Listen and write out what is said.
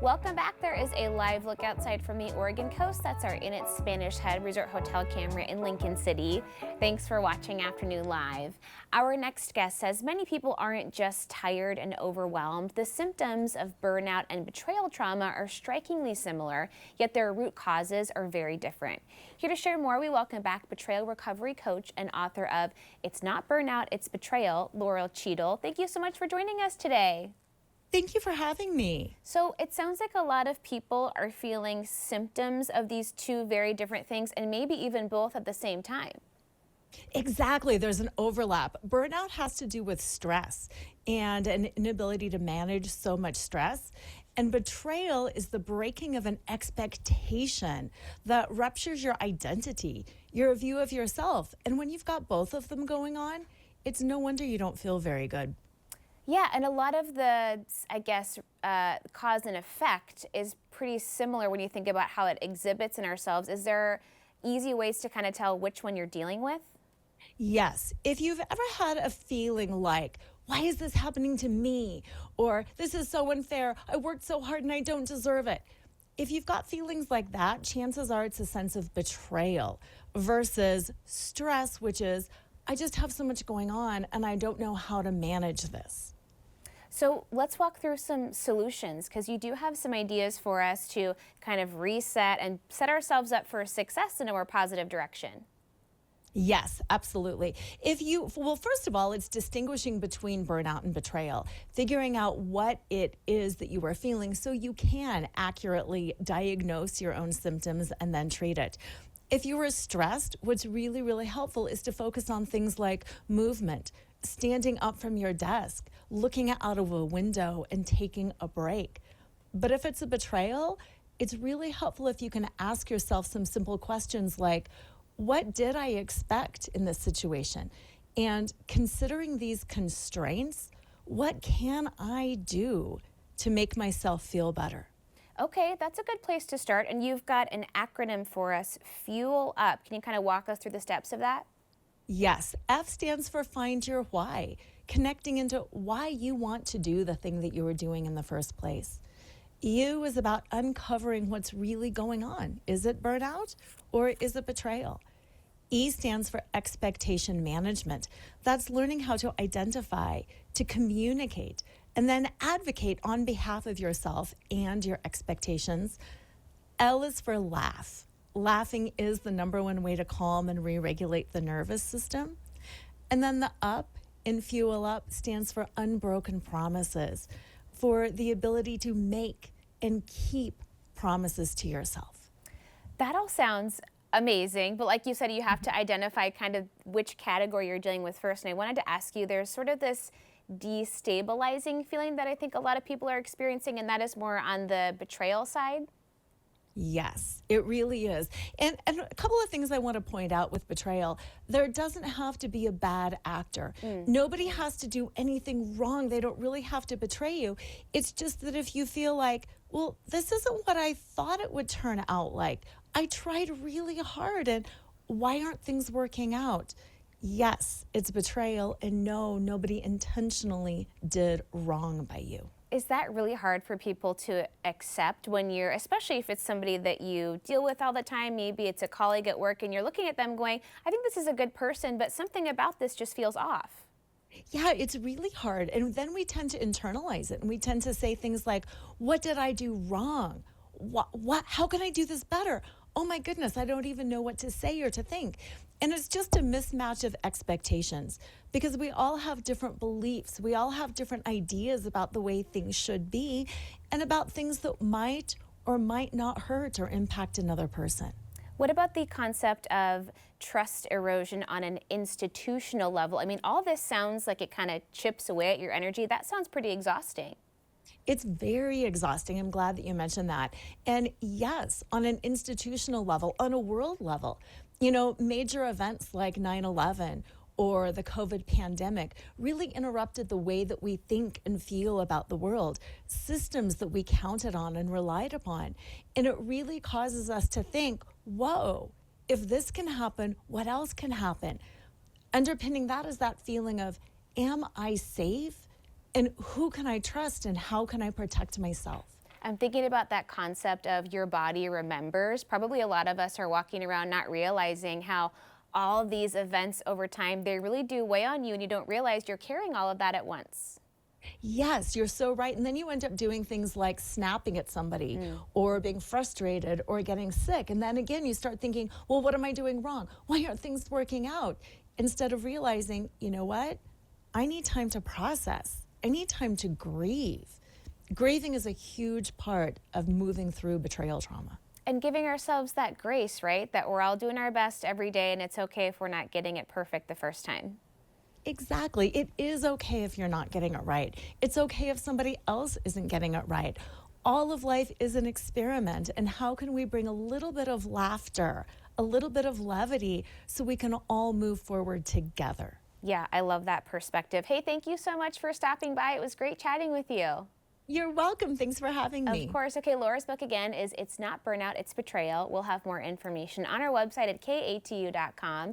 Welcome back. There is a live look outside from the Oregon coast. That's our Inn at Spanish Head Resort Hotel camera in Lincoln City. Thanks for watching Afternoon Live. Our next guest says many people aren't just tired and overwhelmed. The symptoms of burnout and betrayal trauma are strikingly similar, yet their root causes are very different. Here to share more, we welcome back betrayal recovery coach and author of It's Not Burnout, It's Betrayal, Lora Cheadle. Thank you so much for joining us today. Thank you for having me. So it sounds like a lot of people are feeling symptoms of these two very different things, and maybe even both at the same time. Exactly. There's an overlap. Burnout has to do with stress and an inability to manage so much stress. And betrayal is the breaking of an expectation that ruptures your identity, your view of yourself. And when you've got both of them going on, it's no wonder you don't feel very good. Yeah, and a lot of the, I guess, cause and effect is pretty similar when you think about how it exhibits in ourselves. Is there easy ways to kind of tell which one you're dealing with? Yes. If you've ever had a feeling like, why is this happening to me? Or this is so unfair. I worked so hard and I don't deserve it. If you've got feelings like that, chances are it's a sense of betrayal versus stress, which is, I just have so much going on and I don't know how to manage this. So let's walk through some solutions, because you do have some ideas for us to kind of reset and set ourselves up for success in a more positive direction. Yes, absolutely. Well, first of all, it's distinguishing between burnout and betrayal, figuring out what it is that you are feeling so you can accurately diagnose your own symptoms and then treat it. If you are stressed, what's really, really helpful is to focus on things like movement, standing up from your desk, looking out of a window and taking a break. But if it's a betrayal, it's really helpful if you can ask yourself some simple questions like, what did I expect in this situation? And considering these constraints, what can I do to make myself feel better? Okay, that's a good place to start. And you've got an acronym for us, Fuel Up. Can you kind of walk us through the steps of that? Yes, F stands for find your why, connecting into why you want to do the thing that you were doing in the first place. U is about uncovering what's really going on. Is it burnout or is it betrayal? E stands for expectation management. That's learning how to identify, to communicate, and then advocate on behalf of yourself and your expectations. L is for laugh. Laughing is the #1 way to calm and re-regulate the nervous system. And then the up in Fuel Up stands for unbroken promises, for the ability to make and keep promises to yourself. That all sounds amazing, but like you said, you have to identify kind of which category you're dealing with first. And I wanted to ask you, there's sort of this destabilizing feeling that I think a lot of people are experiencing, and that is more on the betrayal side. Yes, it really is. And a couple of things I want to point out with betrayal. There doesn't have to be a bad actor. Nobody has to do anything wrong. They don't really have to betray you. It's just that if you feel like, well, this isn't what I thought it would turn out like. I tried really hard and why aren't things working out? Yes, it's betrayal, and no, nobody intentionally did wrong by you. Is that really hard for people to accept when you're, especially if it's somebody that you deal with all the time, maybe it's a colleague at work and you're looking at them going, I think this is a good person, but something about this just feels off? Yeah, it's really hard. And then we tend to internalize it and we tend to say things like, what did I do wrong? How can I do this better? Oh my goodness, I don't even know what to say or to think. And it's just a mismatch of expectations because we all have different beliefs. We all have different ideas about the way things should be and about things that might or might not hurt or impact another person. What about the concept of trust erosion on an institutional level? I mean, all this sounds like it kind of chips away at your energy. That sounds pretty exhausting. It's very exhausting. I'm glad that you mentioned that. And yes, on an institutional level, on a world level, major events like 9/11 or the COVID pandemic really interrupted the way that we think and feel about the world, systems that we counted on and relied upon. And it really causes us to think, whoa, if this can happen, what else can happen? Underpinning that is that feeling of, am I safe? And who can I trust and how can I protect myself? I'm thinking about that concept of your body remembers. Probably a lot of us are walking around not realizing how all of these events over time, they really do weigh on you and you don't realize you're carrying all of that at once. Yes, you're so right. And then you end up doing things like snapping at somebody or being frustrated or getting sick. And then again, you start thinking, well, what am I doing wrong? Why aren't things working out? Instead of realizing, you know what? I need time to process. I need time to grieve. Grieving is a huge part of moving through betrayal trauma. And giving ourselves that grace, right? That we're all doing our best every day and it's okay if we're not getting it perfect the first time. Exactly. It is okay if you're not getting it right. It's okay if somebody else isn't getting it right. All of life is an experiment, and how can we bring a little bit of laughter, a little bit of levity, so we can all move forward together? Yeah, I love that perspective. Hey, thank you so much for stopping by. It was great chatting with you. You're welcome. Thanks for having me. Of course. Okay, Laura's book again is It's Not Burnout, It's Betrayal. We'll have more information on our website at katu.com.